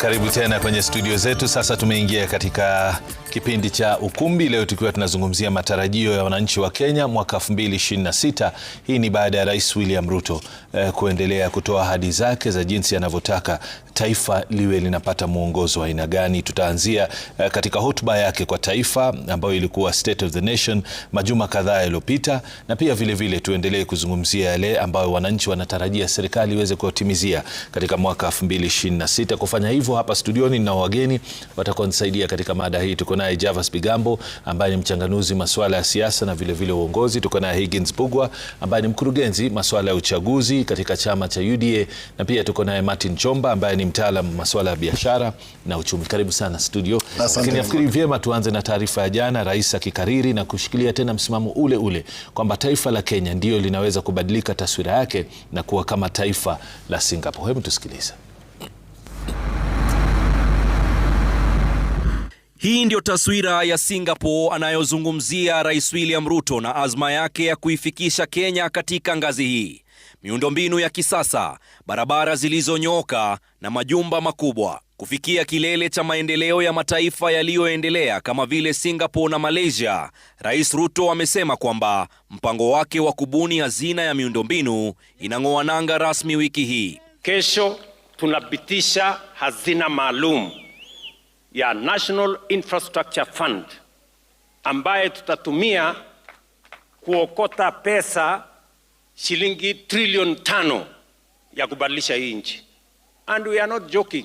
Karibu tena kwenye studio zetu. Sasa tumeingia katika kipindi cha Ukumbi, leo tukiwa tunazungumzia matarajio ya wananchi wa Kenya mwaka 2026. Hii ni baada ya Rais William Ruto kuendelea kutoa ahadi zake za jinsi anavyotaka taifa liwe linapata mwongozo wa aina gani. Tutaanzia katika hotuba yake kwa taifa ambayo ilikuwa State of the Nation majuma kadhaa yaliyopita, na pia vile tuendelee kuzungumzia yale ambayo wananchi wanatarajia serikali iweze kuwatimizia katika mwaka 2026. Kufanya hivyo, hapa studioni na wageni watakaonisaidia katika mada hii. Tuko naye Javas Bigambo ambaye ni mchanganuzi masuala ya siasa na vile uongozi. Tuko naye Higgins Bugwa ambaye ni mkurugenzi masuala ya uchaguzi katika chama cha UDA, na pia tuko naye Martin Chomba ambaye ni mtaalamu masuala ya biashara na uchumi. Karibu sana studio. Lakini nafikiri vyema tuanze na taarifa ya jana, rais akikariri na kushikilia tena msimamo ule kwamba taifa la Kenya ndio linaweza kubadilika taswira yake na kuwa kama taifa la Singapore. Hebu tusikilize. Hii ndio taswira ya Singapore anayozungumzia Rais William Ruto na azma yake ya kuifikisha Kenya katika ngazi hii. Miundombinu ya kisasa, barabara zilizonyooka na majumba makubwa. Kufikia kilele cha maendeleo ya mataifa yaliyoendelea kama vile Singapore na Malaysia, Rais Ruto amesema kwamba mpango wake wa kubuni hazina ya miundombinu inang'oa nanga rasmi wiki hii. Kesho tunapitisha hazina maalum ya National Infrastructure Fund ambaye tutatumia kuokota pesa shilingi trilioni 5 ya kubadilisha hii nchi. And we are not joking,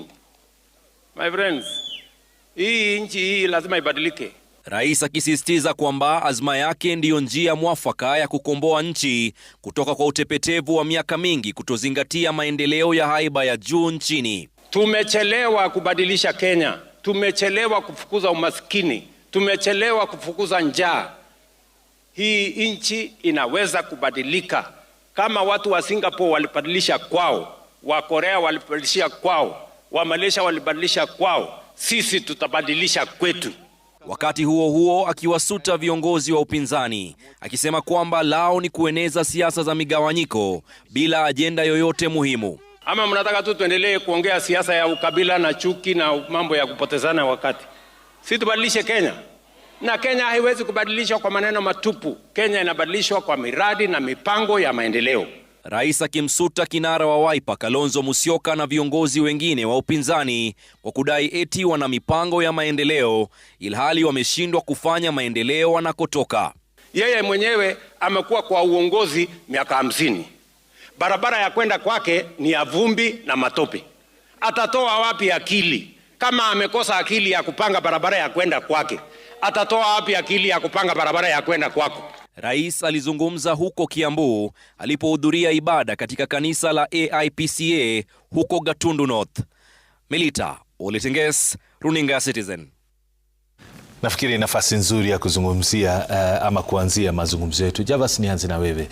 my friends. Hii nchi hii lazima ibadilike. Rais akisisitiza kwamba azma yake ndiyo njia mwafaka ya kukomboa nchi kutoka kwa utepetevu wa miaka mingi kutozingatia maendeleo ya haiba ya juu nchini. Tumechelewa kubadilisha Kenya. Tumechelewa kufukuza umaskini, tumechelewa kufukuza njaa. Hii nchi inaweza kubadilika kama watu wa Singapore walibadilisha kwao, wa Korea walibadilisha kwao, wa Malaysia walibadilisha kwao, sisi tutabadilisha kwetu. Wakati huo akiwasuta viongozi wa upinzani, akisema kwamba lao ni kueneza siasa za migawanyiko bila ajenda yoyote muhimu. Ama mnataka tu tuendelee kuongea siasa ya ukabila na chuki na mambo ya kupotezana wakati? Si tubadilishe Kenya. Na Kenya haiwezi kubadilishwa kwa maneno matupu. Kenya inabadilishwa kwa miradi na mipango ya maendeleo. Rais akimsuta kinara wa Wiper Kalonzo Musyoka na viongozi wengine wa upinzani kwa kudai eti wana mipango ya maendeleo ilhali wameshindwa kufanya maendeleo wanakotoka. Yeye mwenyewe amekuwa kwa uongozi miaka 50. Barabara ya kwenda kwake ni ya vumbi na matope. Atatoa wapi akili? Kama amekosa akili ya kupanga barabara ya kwenda kwake, atatoa wapi akili ya kupanga barabara ya kwenda kwako? Rais alizungumza huko Kiambu alipohudhuria ibada katika kanisa la AIPCA huko Gatundu North. Melita Oletenges, Runinga Citizen. Nafikiri nafasi nzuri ya kuzungumzia ama kuanzia mazungumzo yetu. Javas, nianze na wewe.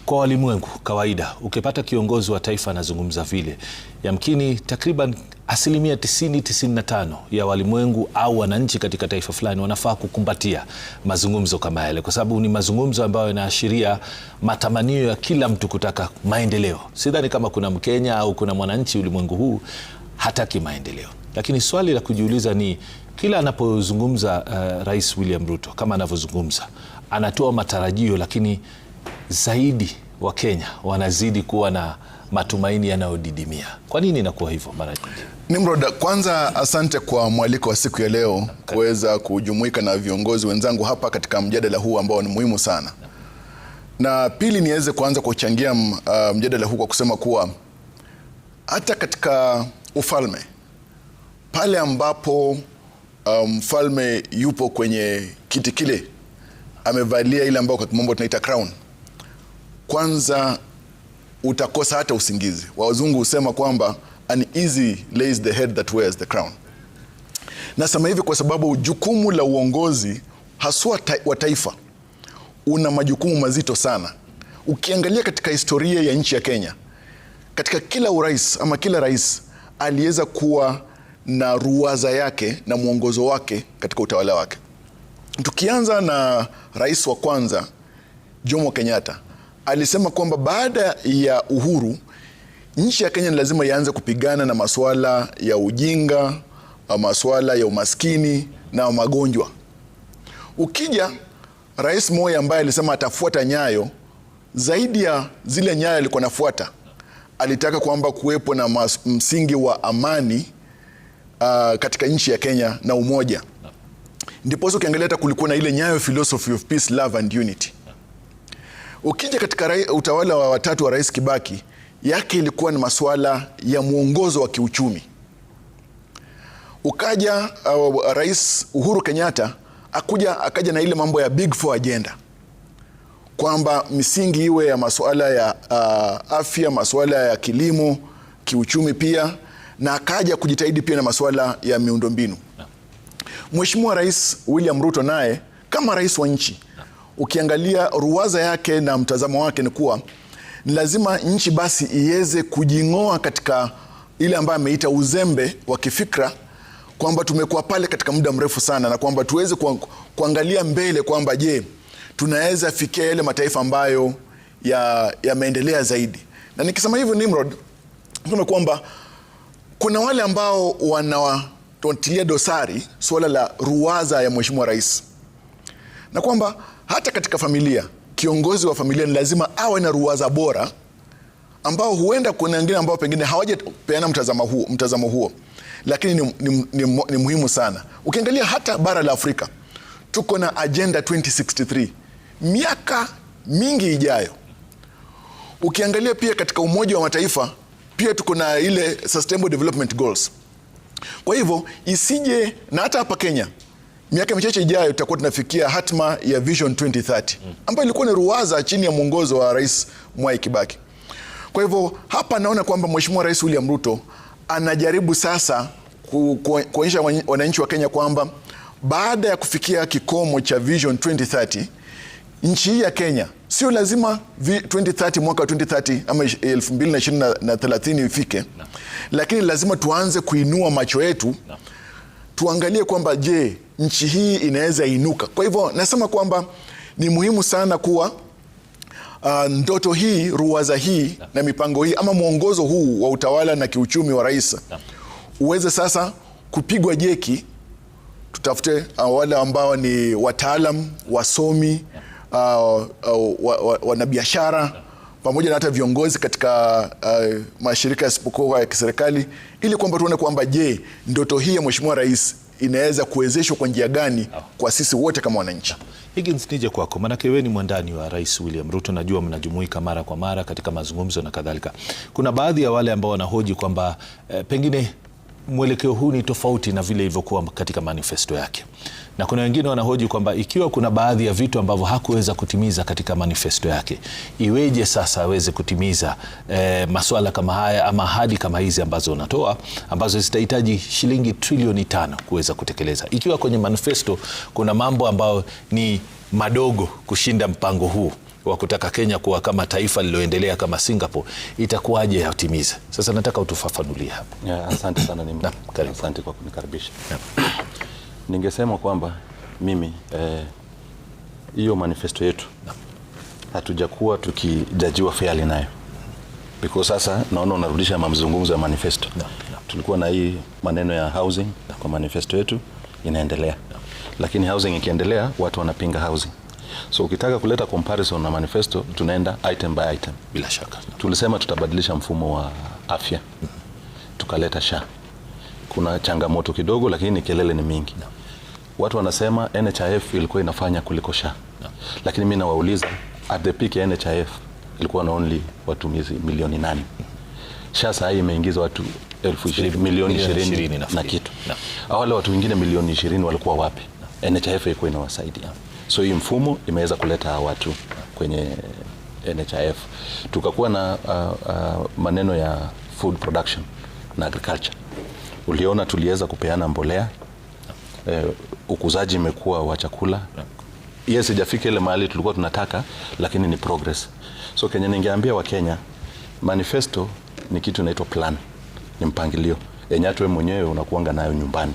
Kwa walimwengu kawaida, ukipata kiongozi wa taifa anazungumza vile, yamkini takriban 90-95 ya walimwengu au wananchi katika taifa fulani wanafaa kukumbatia mazungumzo kama yale, kwa sababu ni mazungumzo ambayo yanaashiria matamanio ya kila mtu kutaka maendeleo. Sidhani kama kuna Mkenya au kuna mwananchi ulimwengu huu hataki maendeleo. Lakini swali la kujiuliza ni kila anapozungumza Rais William Ruto kama anavyozungumza, anatoa matarajio, lakini zaidi wa Kenya wanazidi kuwa na matumaini yanayodidimia. Kwa nini inakuwa hivyo mara nyingi? Nimrod, kwanza asante kwa mwaliko wa siku ya leo kuweza kujumuika na viongozi wenzangu hapa katika mjadala huu ambao ni muhimu sana. Na pili, niweze kuanza kuchangia mjadala huu kwa kusema kuwa hata katika ufalme pale ambapo mfalme yupo kwenye kiti kile, amevalia ile ambayo kwa kimombo tunaita crown, kwanza utakosa hata usingizi. Wazungu husema kwamba an easy lays the head that wears the crown. Nasema hivi kwa sababu jukumu la uongozi haswa wa taifa una majukumu mazito sana. Ukiangalia katika historia ya nchi ya Kenya, katika kila urais ama kila rais aliweza kuwa na ruwaza yake na mwongozo wake katika utawala wake. Tukianza na rais wa kwanza Jomo Kenyatta, alisema kwamba baada ya uhuru nchi ya Kenya ni lazima ianze kupigana na masuala ya ujinga, masuala ya umaskini na magonjwa. Ukija Rais Moi ambaye alisema atafuata nyayo zaidi ya zile nyayo alikuwa nafuata, alitaka kwamba kuwepo na msingi wa amani katika nchi ya Kenya na umoja. Ndipo sasa ukiangalia hata kulikuwa na ile nyayo philosophy of peace, love and unity. Ukija katika utawala wa watatu wa Rais Kibaki, yake ilikuwa ni masuala ya mwongozo wa kiuchumi. Ukaja Rais Uhuru Kenyatta akaja na ile mambo ya Big Four agenda, kwamba misingi iwe ya masuala ya afya, masuala ya kilimo, kiuchumi pia, na akaja kujitahidi pia na masuala ya miundombinu. Mheshimiwa Rais William Ruto naye kama rais wa nchi, ukiangalia ruwaza yake na mtazamo wake ni kuwa ni lazima nchi basi iweze kujing'oa katika ile ambayo ameita uzembe wa kifikra, kwamba tumekuwa pale katika muda mrefu sana, na kwamba tuweze kuangalia mbele kwamba je, tunaweza fikia yale mataifa ambayo yameendelea zaidi. Na nikisema hivyo, Nimrod, nasema kwamba kuna wale ambao wanatilia dosari suala la ruwaza ya Mheshimiwa Rais, na kwamba hata katika familia, kiongozi wa familia ni lazima awe na ruwaza bora, ambao huenda kuna wengine ambao pengine hawajapeana mtazamo huo, lakini ni muhimu sana. Ukiangalia hata bara la Afrika, tuko na Agenda 2063 miaka mingi ijayo. Ukiangalia pia katika Umoja wa Mataifa pia tuko na ile Sustainable Development Goals. Kwa hivyo isije, na hata hapa Kenya miaka michache ijayo tutakuwa tunafikia hatma ya Vision 2030 ambayo ilikuwa ni ruwaza chini ya mwongozo wa Rais Mwai Kibaki. Kwa hivyo hapa naona kwamba Mheshimiwa Rais William Ruto anajaribu sasa kuonyesha wananchi wa Kenya kwamba baada ya kufikia kikomo cha Vision 2030, nchi hii ya Kenya sio lazima 2030 mwaka 2030 ama 2030 ifike, lakini lazima tuanze kuinua macho yetu, tuangalie kwamba je, nchi hii inaweza inuka. Kwa hivyo nasema kwamba ni muhimu sana kuwa ndoto hii, ruwaza hii na mipango hii ama mwongozo huu wa utawala na kiuchumi wa rais uweze sasa kupigwa jeki. Tutafute wale ambao ni wataalam, wasomi, wanabiashara pamoja na hata viongozi katika mashirika yasiyokuwa ya kiserikali, ili kwamba tuone kwamba je, ndoto hii ya Mheshimiwa Rais inaweza kuwezeshwa kwa njia gani kwa sisi wote kama wananchi. Higgins, nije kwako, maanake wewe ni mwandani wa Rais William Ruto, najua mnajumuika mara kwa mara katika mazungumzo na kadhalika. Kuna baadhi ya wale ambao wanahoji kwamba pengine mwelekeo huu ni tofauti na vile ilivyokuwa katika manifesto yake, na kuna wengine wanahoji kwamba ikiwa kuna baadhi ya vitu ambavyo hakuweza kutimiza katika manifesto yake, iweje sasa aweze kutimiza masuala kama haya ama ahadi kama hizi ambazo unatoa, ambazo zitahitaji shilingi trilioni 5 kuweza kutekeleza, ikiwa kwenye manifesto kuna mambo ambayo ni madogo kushinda mpango huu wa kutaka Kenya kuwa kama taifa liloendelea kama Singapore. Itakuwaje yatimize? Sasa nataka utufafanulie hapo. Asante sana asante kwa kunikaribisha. Ningesema kwamba mimi hiyo manifesto yetu hatujakuwa tukijajiwa fairly nayo, because sasa naona unarudisha mazungumzo ya manifesto. Tulikuwa na hii maneno ya housing kwa manifesto yetu inaendelea, lakini housing ikiendelea watu wanapinga housing. So ukitaka kuleta comparison na manifesto, tunaenda item by item. Bila shaka tulisema tutabadilisha mfumo wa afya, tukaleta SHA. Kuna changamoto kidogo, lakini kelele ni mingi. Watu wanasema NHIF ilikuwa inafanya kuliko SHA. Lakini mimi nawauliza, at the peak ya NHIF ilikuwa na only watumizi milioni 8. SHA sasa imeingiza watu milioni 20 na kitu. Wale watu wengine milioni 20 walikuwa wapi? NHIF ilikuwa inawasaidia. So hii mfumo imeweza kuleta watu kwenye NHIF. Tukakuwa na maneno ya food production na agriculture. Uliona tuliweza kupeana mbolea, ukuzaji imekuwa wa chakula. Yes, sijafika ile mahali tulikuwa tunataka, lakini ni progress. So Kenya, ningeambia wa Kenya, manifesto ni kitu inaitwa plan, ni mpangilio yenye wewe mwenyewe unakuanga nayo nyumbani.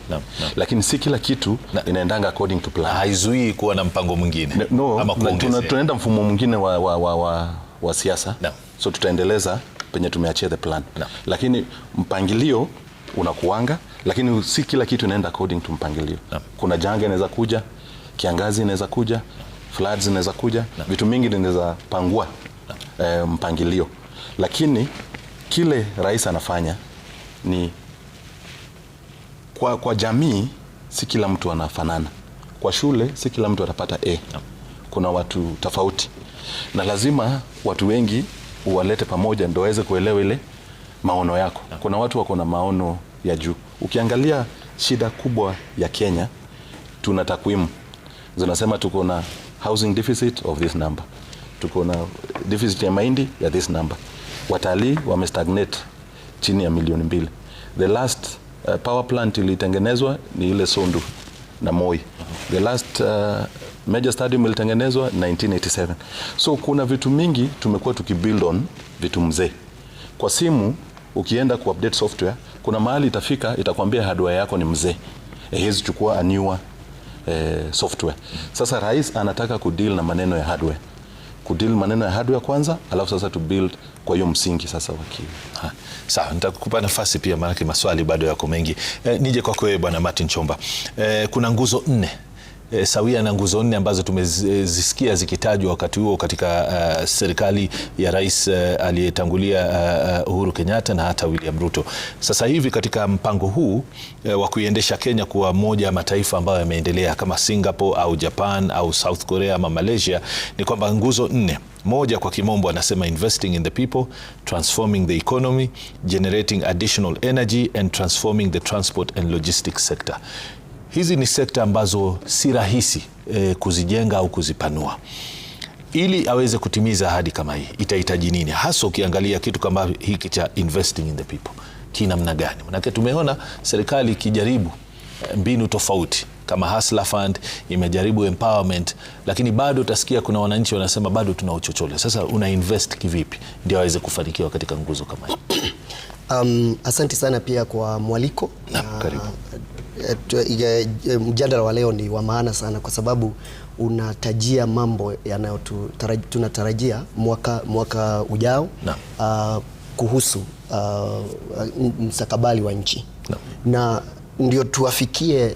Lakini si kila kitu inaendanga according to plan. Haizuii kuwa na mpango mwingine. Ama tunaenda mfumo mwingine wa siasa. So tutaendeleza penye tumeachia the plan. Lakini mpangilio unakuanga, lakini si kila kitu inaenda according to mpangilio. Kuna janga inaweza kuja, kiangazi inaweza kuja, floods inaweza kuja, vitu mingi inaweza pangua mpangilio. Lakini kile rais anafanya ni kwa jamii, si kila mtu anafanana. Kwa shule si kila mtu atapata A. Kuna watu tofauti, na lazima watu wengi uwalete pamoja ndio waweze kuelewa ile maono yako. Kuna watu wako na maono ya juu. Ukiangalia shida kubwa ya Kenya, tuna takwimu zinasema tuko na housing deficit of this number, tuko na deficit ya mahindi ya this number, watalii wamestagnate chini ya milioni 2. The last power plant ilitengenezwa ni ile Sondu na Moi. The last major stadium ilitengenezwa 1987. So kuna vitu mingi tumekuwa tukibuild on vitu mzee. Kwa simu ukienda ku update software, kuna mahali itafika itakwambia hardware yako ni mzee, hizi chukua a newer software. Sasa rais anataka kudeal na maneno ya hardware, kudeal maneno ya hardware kwanza, alafu sasa to build kwa hiyo msingi sasa wakili. Sawa, nitakupa nafasi pia, maana maswali bado yako mengi. Nije kwako wewe Bwana Martin Chomba. Kuna nguzo 4 sawia na nguzo 4 ambazo tumezisikia zikitajwa wakati huo katika serikali ya rais aliyetangulia Uhuru Kenyatta na hata William Ruto. Sasa hivi katika mpango huu wa kuiendesha Kenya kuwa moja ya mataifa ambayo yameendelea kama Singapore au Japan au South Korea ama Malaysia, ni kwamba nguzo 4, moja kwa kimombo anasema investing in the people, transforming the economy, generating additional energy and transforming the transport and logistics sector. Hizi ni sekta ambazo si rahisi kuzijenga au kuzipanua. Ili aweze kutimiza ahadi kama hii, itahitaji nini? Hasa ukiangalia kitu kama hiki cha investing in the people, kinamna gani? Manake tumeona serikali ikijaribu mbinu tofauti kama Hustler Fund, imejaribu empowerment, lakini bado utasikia kuna wananchi wanasema bado tuna uchochole. Sasa una invest kivipi ndio aweze kufanikiwa katika nguzo kama hii? Asante sana pia kwa mwaliko. Karibu. Mjadala wa leo ni wa maana sana kwa sababu unatajia mambo tunatarajia mwaka ujao kuhusu mstakabali wa nchi. Na ndio tuwafikie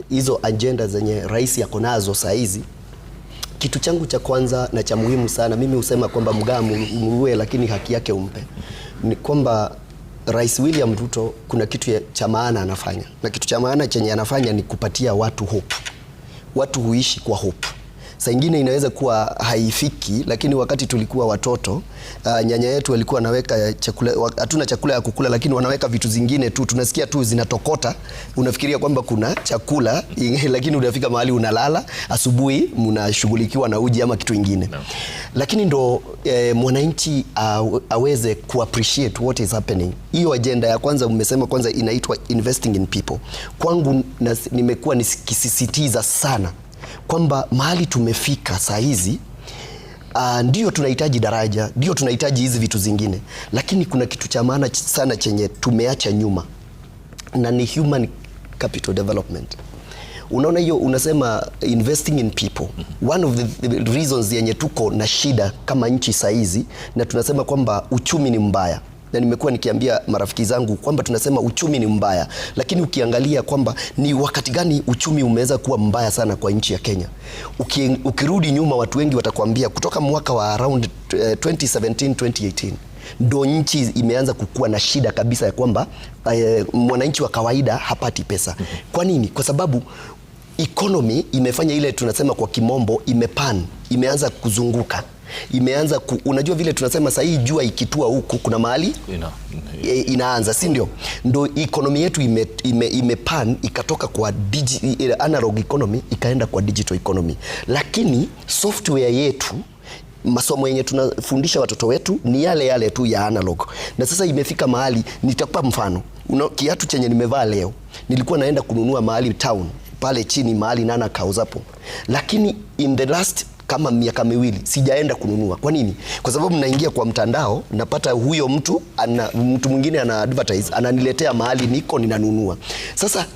hizo agenda zenye rais yako nazo saa hizi. Kitu changu cha kwanza na cha muhimu sana, mimi husema kwamba mgaa muue lakini haki yake umpe, ni kwamba Rais William Ruto kuna kitu cha maana anafanya, na kitu cha maana chenye anafanya ni kupatia watu hope. Watu huishi kwa hope. Saa ingine inaweza kuwa haifiki, lakini wakati tulikuwa watoto, nyanya yetu walikuwa wanaweka chakula, hatuna chakula ya kukula lakini wanaweka vitu zingine tu, tunasikia tu zinatokota, unafikiria kwamba kuna chakula, lakini unafika mahali unalala, asubuhi mnashughulikiwa na uji ama kitu ingine. Lakini ndo mwananchi aweze ku appreciate what is happening. Hiyo agenda ya kwanza umesema kwanza inaitwa investing in people. Kwangu nimekuwa nikisisitiza sana kwamba mahali tumefika saa hizi, ndio tunahitaji daraja, ndio tunahitaji hizi vitu zingine, lakini kuna kitu cha maana sana chenye tumeacha nyuma, na ni human capital development. Unaona hiyo, unasema investing in people. One of the reasons yenye tuko na shida kama nchi saa hizi, na tunasema kwamba uchumi ni mbaya, na nimekuwa nikiambia marafiki zangu kwamba tunasema uchumi ni mbaya, lakini ukiangalia kwamba ni wakati gani uchumi umeweza kuwa mbaya sana kwa nchi ya Kenya, ukirudi nyuma watu wengi watakwambia kutoka mwaka wa around 2017-2018 ndo nchi imeanza kukua na shida kabisa ya kwamba mwananchi wa kawaida hapati pesa. Kwa nini? Kwa sababu economy imefanya ile tunasema kwa kimombo imeanza kuzunguka. Imeanza unajua vile tunasema sasa hii jua ikitua huku kuna mahali inaanza, si ndio? Ndo economy yetu imepan ikatoka kwa analog economy ikaenda kwa digital economy. Lakini software yetu, masomo yenye tunafundisha watoto wetu ni yale yale tu ya analog. Na sasa imefika mahali, nitakupa mfano. Kiatu chenye nimevaa leo nilikuwa naenda kununua mahali town pale chini mahali Nana kauzapo, lakini in the last kama miaka miwili sijaenda kununua. Kwa nini? Kwa sababu naingia kwa mtandao, napata huyo mtu mwingine ana advertise, ananiletea mahali niko ninanunua. Sasa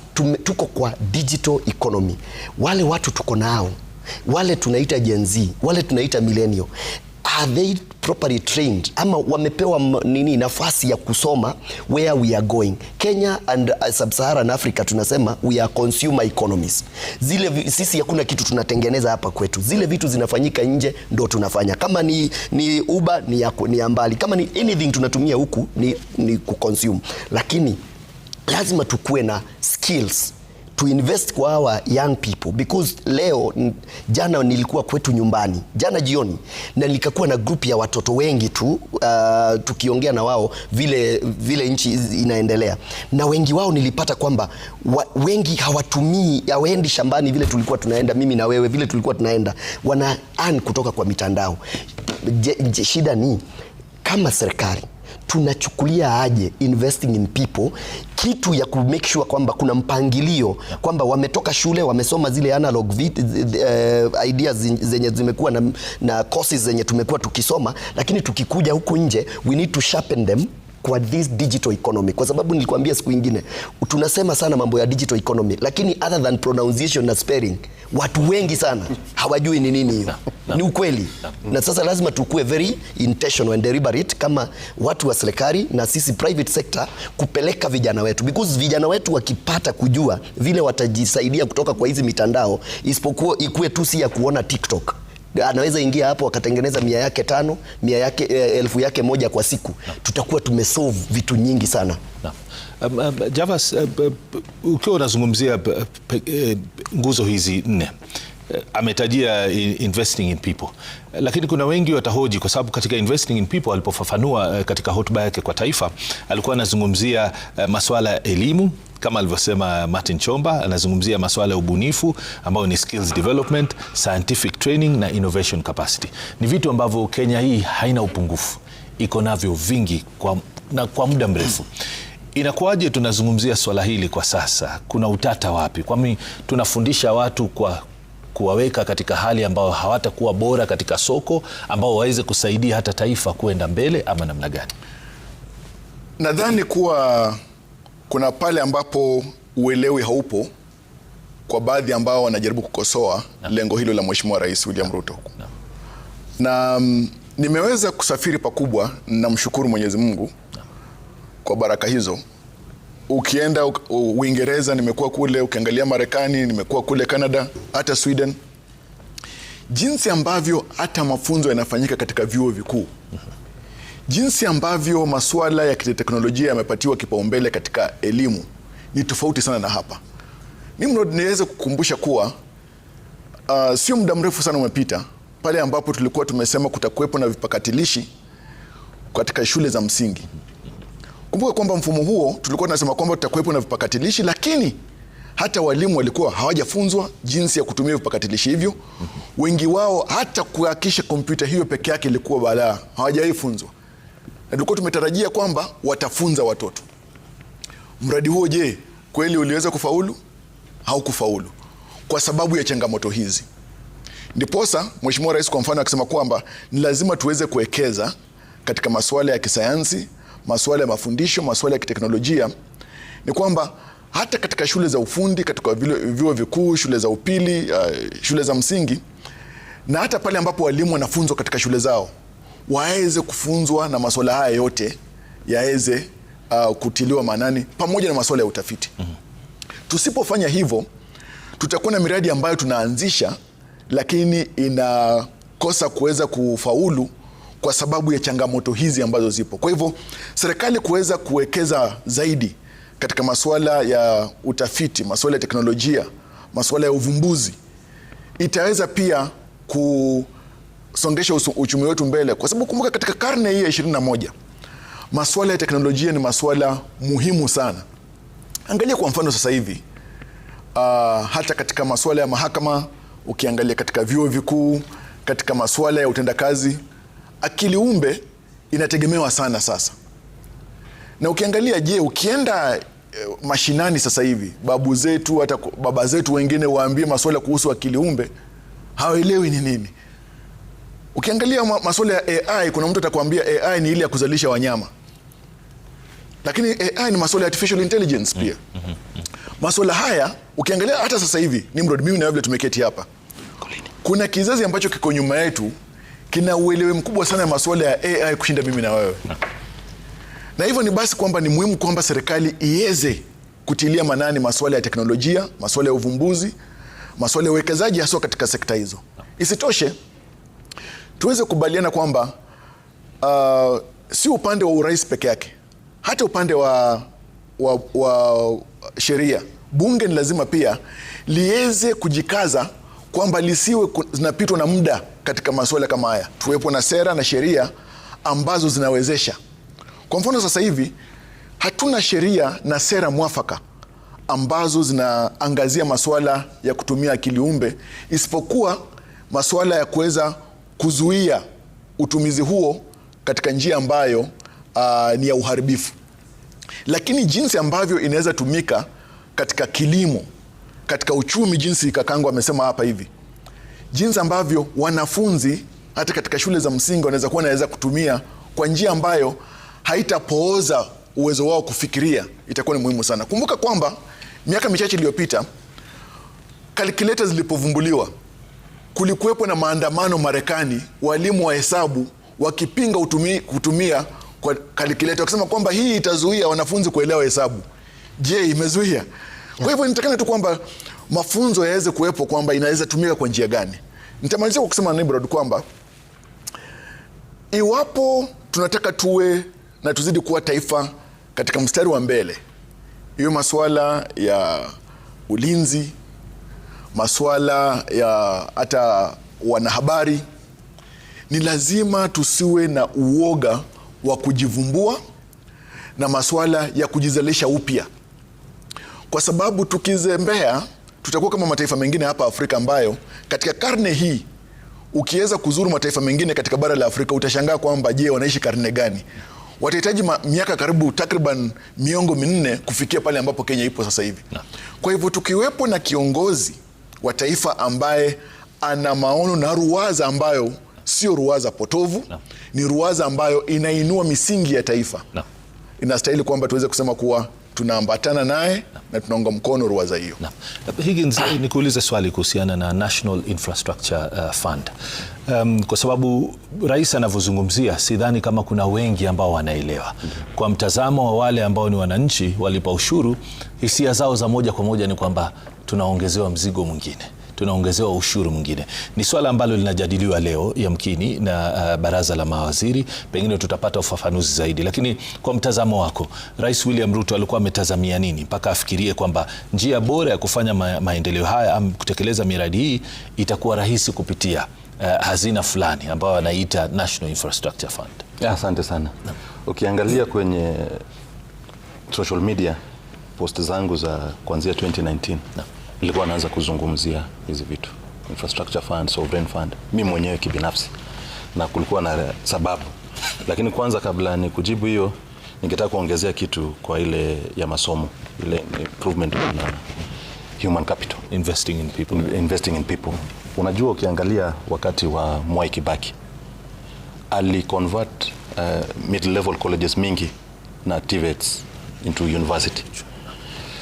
tuko kwa digital economy. Wale watu tuko nao, wale tunaita Gen Z, wale tunaita millennial, are they properly trained ama wamepewa nafasi ya kusoma where we are going? Kenya and Sub-Saharan Africa tunasema we are consumer economies. Sisi hakuna kitu tunatengeneza hapa kwetu. Zile vitu zinafanyika nje ndo tunafanya. Kama ni Uber ni ya mbali. Kama ni anything tunatumia huku ni kuconsume. Lakini lazima tukue na skills to invest kwa our young people, because jana nilikuwa kwetu nyumbani jana jioni na nilikakuwa na group ya watoto wengi tu tukiongea na wao vile nchi inaendelea, na wengi wao nilipata kwamba wengi hawaendi shambani vile tulikuwa tunaenda mimi na wewe, vile tulikuwa tunaenda, wana earn kutoka kwa mitandao. Shida ni kama serikali tunachukulia aje investing in people kitu ya ku make sure kwamba kuna mpangilio, kwamba wametoka shule wamesoma zile analog ideas zenye zimekuwa na courses zenye tumekuwa tukisoma, lakini tukikuja huku nje we need to sharpen them kwa this digital economy, kwa sababu nilikwambia siku nyingine tunasema sana mambo ya digital economy, lakini other than pronunciation na spelling watu wengi sana hawajui ni nini hiyo. Ni ukweli. Na sasa lazima tukue very intentional and deliberate kama watu wa serikali na sisi private sector kupeleka vijana wetu, because vijana wetu wakipata kujua vile watajisaidia kutoka kwa hizi mitandao, isipokuwa ikue tu si ya kuona TikTok. Anaweza ingia hapo akatengeneza 100 yake 5, 100 yake 1000 yake 1 kwa siku, tutakuwa tumesolve vitu nyingi sana. Javas, ukiwa unazungumzia nguzo hizi 4, ametajia investing in people, lakini kuna wengi watahoji kwa sababu katika investing in people alipofafanua katika hotuba yake kwa taifa alikuwa anazungumzia masuala ya elimu kama alivyosema Martin Chomba, anazungumzia masuala ya ubunifu ambayo ni skills development, scientific training na innovation capacity. Ni vitu ambavyo Kenya hii haina upungufu, iko navyo vingi kwa muda mrefu. Inakuwaje tunazungumzia swala hili kwa sasa? Kuna utata wapi? Kwani tunafundisha watu kuwaweka katika hali ambao hawatakuwa bora katika soko, ambao waweze kusaidia hata taifa kuenda mbele, ama namna gani? Nadhani kuwa kuna pale ambapo uelewi haupo kwa baadhi ambao wanajaribu kukosoa lengo hilo la Mheshimiwa Rais William Ruto. Na nimeweza kusafiri pakubwa, na mshukuru Mwenyezi Mungu kwa baraka hizo. Ukienda Uingereza nimekuwa kule, ukiangalia Marekani nimekuwa kule, Canada, hata Sweden. Jinsi ambavyo hata mafunzo yanafanyika katika vyuo vikuu, jinsi ambavyo masuala ya kiteknolojia yamepatiwa kipaumbele katika elimu ni tofauti sana na hapa. Niweze kukumbusha kuwa sio muda mrefu sana umepita pale ambapo tulikuwa tumesema kutakuwepo na vipakatilishi katika shule za msingi. Kumbuka kwamba mfumo huo tulikuwa tunasema kwamba tutakuwepo na vipakatilishi, lakini hata walimu walikuwa hawajafunzwa jinsi ya kutumia vipakatilishi hivyo. Wengi wao hata kuhakikisha kompyuta hiyo peke yake ilikuwa balaa, hawajaifunzwa. Na tulikuwa tumetarajia kwamba watafunza watoto. Mradi huo je, kweli uliweza kufaulu? Haukufaulu kwa sababu ya changamoto hizi. Ndiposa Mheshimiwa Rais kwa mfano akisema kwamba ni lazima tuweze kuwekeza katika masuala ya kisayansi, masuala ya mafundisho, masuala ya kiteknolojia. Ni kwamba hata katika shule za ufundi, katika vyuo vikuu, shule za upili, shule za msingi, na hata pale ambapo walimu wanafunzwa katika shule zao, waweze kufunzwa na masuala haya yote yaweze kutiliwa maanani pamoja na masuala ya utafiti. Tusipofanya hivyo, tutakuwa na miradi ambayo tunaanzisha lakini inakosa kuweza kufaulu kwa sababu ya changamoto hizi ambazo zipo. Kwa hivyo serikali kuweza kuwekeza zaidi katika masuala ya utafiti, masuala ya teknolojia, masuala ya uvumbuzi, itaweza pia kusongesha uchumi wetu mbele, kwa sababu kumbuka katika karne hii ya 21 masuala ya teknolojia ni masuala muhimu sana. Angalia kwa mfano sasa hivi hata katika masuala ya mahakama, ukiangalia katika vyuo vikuu, katika masuala ya utendakazi, akili umbe inategemewa sana sasa. Na ukiangalia ukienda mashinani sasa hivi, babu zetu hata baba zetu wengine waambie masuala kuhusu akili umbe, hawaelewi ni nini. Ukiangalia masuala ya AI, kuna mtu atakwambia AI ni ile ya kuzalisha wanyama. Lakini AI ni masuala ya artificial intelligence pia. Masuala haya ukiangalia hata sasa hivi, Nimrod, mimi na wewe tumeketi hapa, kuna kizazi ambacho kiko nyuma yetu kina uelewa mkubwa sana ya masuala ya AI kushinda mimi na wewe. Na hivyo ni basi kwamba ni muhimu kwamba serikali iweze kutilia manani masuala ya teknolojia, masuala ya uvumbuzi, masuala ya uwekezaji hasa katika sekta hizo. Isitoshe, tuweze kubaliana kwamba si upande wa urais peke yake, hata upande wa sheria, bunge ni lazima pia liweze kujikaza kwamba lisiwe zinapitwa na muda katika masuala kama haya. Tuwepo na sera na sheria ambazo zinawezesha. Kwa mfano sasa hivi hatuna sheria na sera mwafaka ambazo zinaangazia masuala ya kutumia akili umbe, isipokuwa masuala ya kuweza kuzuia utumizi huo katika njia ambayo ni ya uharibifu. Lakini jinsi ambavyo inaweza tumika katika kilimo, katika uchumi, jinsi kakangu amesema hapa hivi, jinsi ambavyo wanafunzi hata katika shule za msingi wanaweza kutumia kwa njia ambayo haitapooza uwezo wao kufikiria, itakuwa ni muhimu sana. Kumbuka kwamba miaka michache iliyopita calculator zilipovumbuliwa, kulikuwepo na maandamano Marekani, walimu wa hesabu wakipinga kutumia kwa calculator, wakisema kwamba hii itazuia wanafunzi kuelewa hesabu. Je, imezuia? Kwa hivyo nitakana tu kwamba mafunzo yaweze kuwepo kwamba inaweza tumika kwa njia gani. Nitamalizia kwa kusema Nimrod kwamba iwapo tunataka tuwe na tuzidi kuwa taifa katika mstari wa mbele, hiyo masuala ya ulinzi, masuala ya hata wanahabari, ni lazima tusiwe na uoga wa kujivumbua na masuala ya kujizalisha upya, kwa sababu tukizembea tutakuwa kama mataifa mengine hapa Afrika ambayo katika karne hii ukiweza kuzuru mataifa mengine katika bara la Afrika utashangaa kwamba je, wanaishi karne gani? Watahitaji miaka karibu takriban miongo minne kufikia pale ambapo Kenya ipo sasa hivi. Kwa hivyo tukiwepo na kiongozi wa taifa ambaye ana maono na ruwaza ambayo sio ruwaza potovu, ni ruwaza ambayo inainua misingi ya taifa, inastahili kwamba tuweze kusema kuwa tunaambatana naye na tunaunga mkono ruwaza hiyo. Higgins, nikuulize swali kuhusiana na National Infrastructure Fund. Kwa sababu rais anavyozungumzia, sidhani kama kuna wengi ambao wanaelewa. Kwa mtazamo wa wale ambao ni wananchi walipa ushuru, hisia zao za moja kwa moja ni kwamba tunaongezewa mzigo mwingine, tunaongezewa ushuru mwingine. Ni swala ambalo linajadiliwa leo yamkini na baraza la mawaziri, pengine tutapata ufafanuzi zaidi. Lakini kwa mtazamo wako, Rais William Ruto alikuwa ametazamia nini mpaka afikirie kwamba njia bora ya kufanya maendeleo haya ama kutekeleza miradi hii itakuwa rahisi kupitia hazina fulani ambayo anaita National Infrastructure Fund? Asante sana. Ukiangalia kwenye social media post zangu za kuanzia 2019 nilikuwa naanza kuzungumzia hizi vitu, Infrastructure Fund, Sovereign Fund, mimi mwenyewe kibinafsi, na kulikuwa na sababu. Lakini kwanza, kabla ni kujibu hiyo, ningetaka kuongezea kitu kwa ile ya masomo, ile improvement na human capital, investing in people. Unajua, ukiangalia wakati wa Mwai Kibaki ali-convert mid-level colleges mingi na TVETs into university.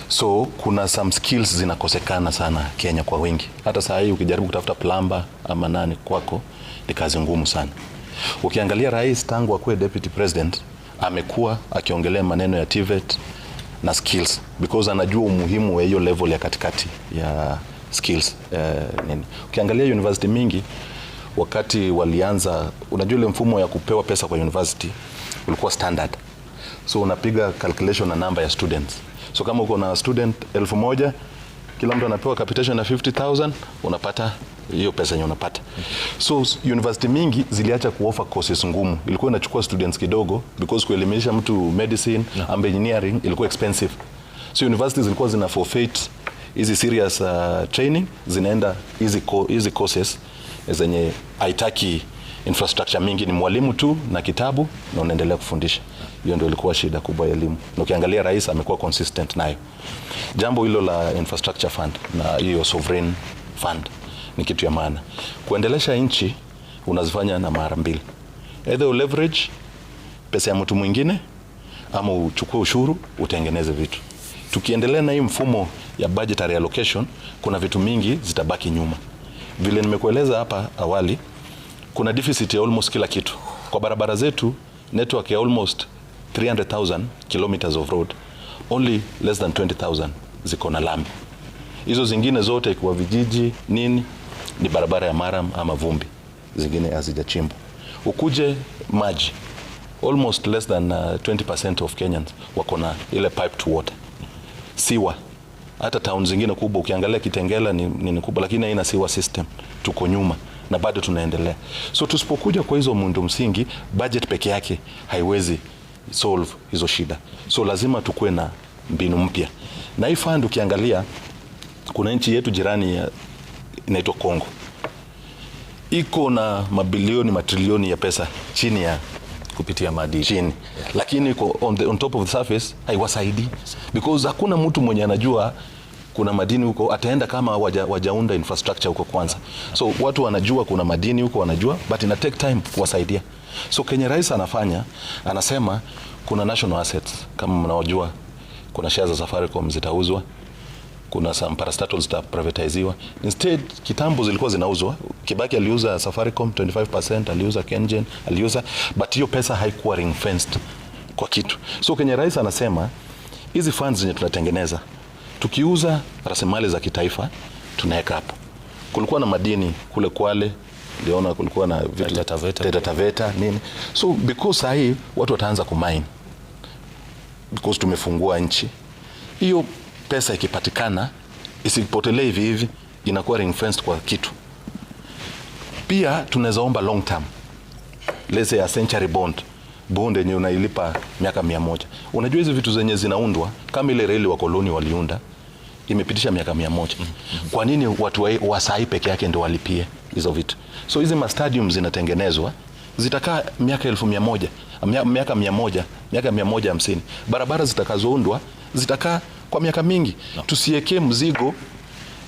So kuna some skills zinakosekana sana Kenya kwa wingi. Hata saa hii ukijaribu kutafuta plumber ama nani kwako ni kazi ngumu sana. Ukiangalia rais tangu akuwe deputy president amekuwa akiongelea maneno ya TVET na skills, because anajua umuhimu wa hiyo level ya katikati ya skills. Ukiangalia university mingi wakati walianza, unajua ile mfumo ya kupewa pesa kwa university ulikuwa standard. So unapiga calculation na number ya students. So kama uko na student 1000, kila mtu anapewa capitation na 50,000, unapata hiyo pesa yenye unapata. So university mingi ziliacha kuoffer courses ngumu. Ilikuwa inachukua students kidogo because kuelimisha mtu medicine ama engineering ilikuwa expensive. So universities zilikuwa zina forfeit hizi serious training, zinaenda hizi courses zenye haitaki infrastructure mingi, ni mwalimu tu na kitabu na unaendelea kufundisha. Hiyo ndio ilikuwa shida kubwa ya elimu. Na ukiangalia rais amekuwa consistent nayo. Jambo hilo la Infrastructure Fund na hiyo Sovereign Fund ni kitu ya maana. Kuendelesha nchi unazifanya na mara mbili. Either leverage pesa ya mtu mwingine ama uchukue ushuru utengeneze vitu. Tukiendelea na hii mfumo ya budgetary allocation, kuna vitu mingi zitabaki nyuma. Vile nimekueleza hapa awali, kuna deficit ya almost kila kitu. Kwa barabara zetu network ya almost 300,000 kilometers of road, only less than 20,000 ziko na lami. Hizo zingine zote kwa vijiji nini ni barabara ya maram ama vumbi, zingine hazijachimbwa. Ukuje maji, almost less than 20% of Kenyans wako na ile pipe to water. Siwa, hata town zingine kubwa ukiangalia Kitengela ni kubwa, lakini haina siwa system. Tuko nyuma na bado tunaendelea. So tusipokuja kwa hizo muundo msingi, budget peke yake haiwezi solve hizo shida. So lazima tukue na mbinu mpya. Na hii fund ukiangalia, kuna nchi yetu jirani inaitwa Kongo, iko na mabilioni matrilioni ya pesa chini ya kupitia madini chini, lakini on top of the surface haiwasaidi, because hakuna mtu mwenye anajua kuna madini huko, ataenda kama wajaunda infrastructure huko kwanza. So watu wanajua kuna madini huko, wanajua, but ina take time kuwasaidia. So Kenya rais anafanya, anasema kuna national assets, kama mnaojua kuna shares za Safaricom zitauzwa, kuna some parastatals zitaprivatiziwa. Instead kitambo zilikuwa zinauzwa, Kibaki aliuza Safaricom 25%, aliuza KenGen, aliuza, but hiyo pesa haikuwa ring fenced kwa kitu. So Kenya rais anasema hizi funds zenye tunatengeneza, tukiuza rasilimali za kitaifa tunaweka hapo. Kulikuwa na madini kule Kwale, niliona kulikuwa na vitu Taveta nini. So because sahi watu wataanza kumine, because tumefungua nchi, hiyo pesa ikipatikana isipotelee hivi hivi, inakuwa ring fenced kwa kitu. Pia tunaweza omba long term, let's say a century bond yenye unailipa miaka 100. Unajua hizo vitu zenye zinaundwa kama ile reli wa koloni waliunda imepitisha miaka 100. Kwa nini watu wa sai peke yake ndio walipie hizo vitu? So hizi stadiums zinatengenezwa zitakaa miaka 1,100, miaka 100, miaka 150. Barabara zitakazoundwa zitakaa kwa miaka mingi. Tusiwekee mzigo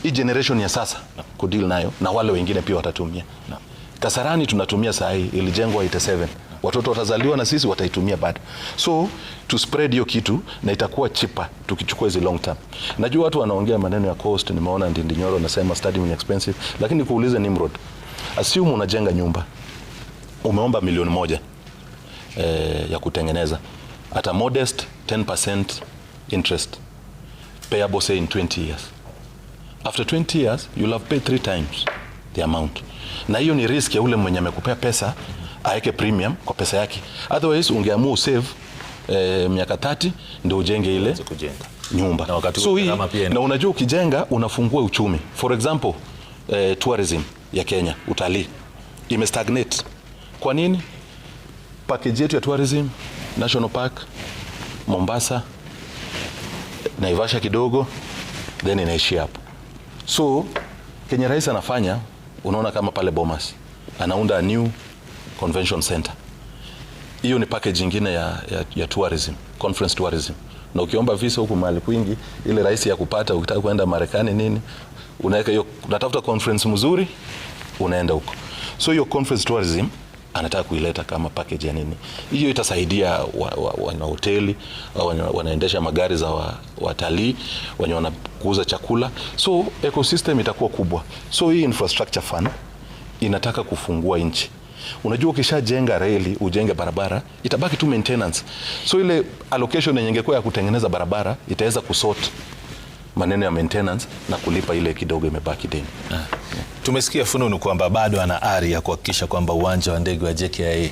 hii generation ya sasa kudeal nayo, na wale wengine pia watatumia. Kasarani tunatumia saa hii, ilijengwa 87. Watoto watazaliwa na sisi wataitumia bado. So to spread hiyo kitu na itakuwa cheaper tukichukua hizi long term. Najua watu wanaongea maneno ya cost, nimeona Ndindi Nyoro anasema stadium ni expensive, lakini kuuliza Nimrod, assume unajenga nyumba, umeomba milioni 1 ya kutengeneza, at a modest 10% interest payable say in 20 years. After 20 years you'll have paid 3 times the amount. Na hiyo ni risk ya ule mwenye amekupea pesa aeke premium kwa pesa yake. Otherwise ungeamua save miaka 30 ndio ujenge ile nyumba. So hii, na unajua ukijenga unafungua uchumi. For example, tourism ya Kenya, utalii imestagnate. Kwa nini? Package yetu ya tourism, National Park, Mombasa, Naivasha kidogo, then inaishia hapo. So Kenya rais anafanya, unaona kama pale Bomas anaunda a new convention center. Hiyo ni package nyingine ya tourism, conference tourism. Na ukiomba visa huko mahali kwingi, ile rahisi ya kupata, ukitaka kwenda Marekani nini, unaweka hiyo, unatafuta conference mzuri, unaenda huko. So hiyo conference tourism anataka kuileta kama package ya nini. Hiyo itasaidia wana hoteli, wanaendesha magari za watalii, wenye wanakuuza chakula. So ecosystem itakuwa kubwa. So hii infrastructure fund inataka kufungua nchi. Unajua ukishajenga reli, ujenge barabara, itabaki tu maintenance. So ile allocation yenye ingekuwa ya kutengeneza barabara itaweza kusort maneno ya maintenance na kulipa ile kidogo imebaki deni. Tumesikia fununu kwamba bado ana ari ya kuhakikisha kwamba uwanja wa ndege wa JKIA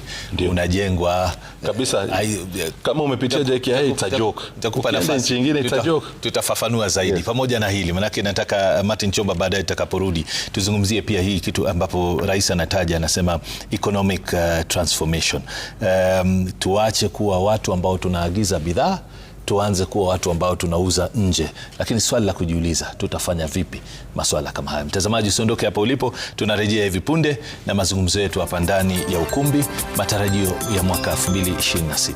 unajengwa kabisa. Kama umepitia JKIA it's a joke. Nitakupa nafasi nyingine, it's a joke. Tutafafanua zaidi. Yes. Pamoja na hili, manake nataka Martin Chomba baadaye tutakaporudi tuzungumzie pia hii kitu ambapo rais anataja, anasema economic transformation. Tuache kuwa watu ambao tunaagiza bidhaa, tuanze kuwa watu ambao tunauza nje. Lakini swali la kujiuliza, tutafanya vipi masuala kama haya? Mtazamaji, usiondoke hapo ulipo, tunarejea hivi punde na mazungumzo yetu hapa ndani ya ukumbi, matarajio ya mwaka 2026.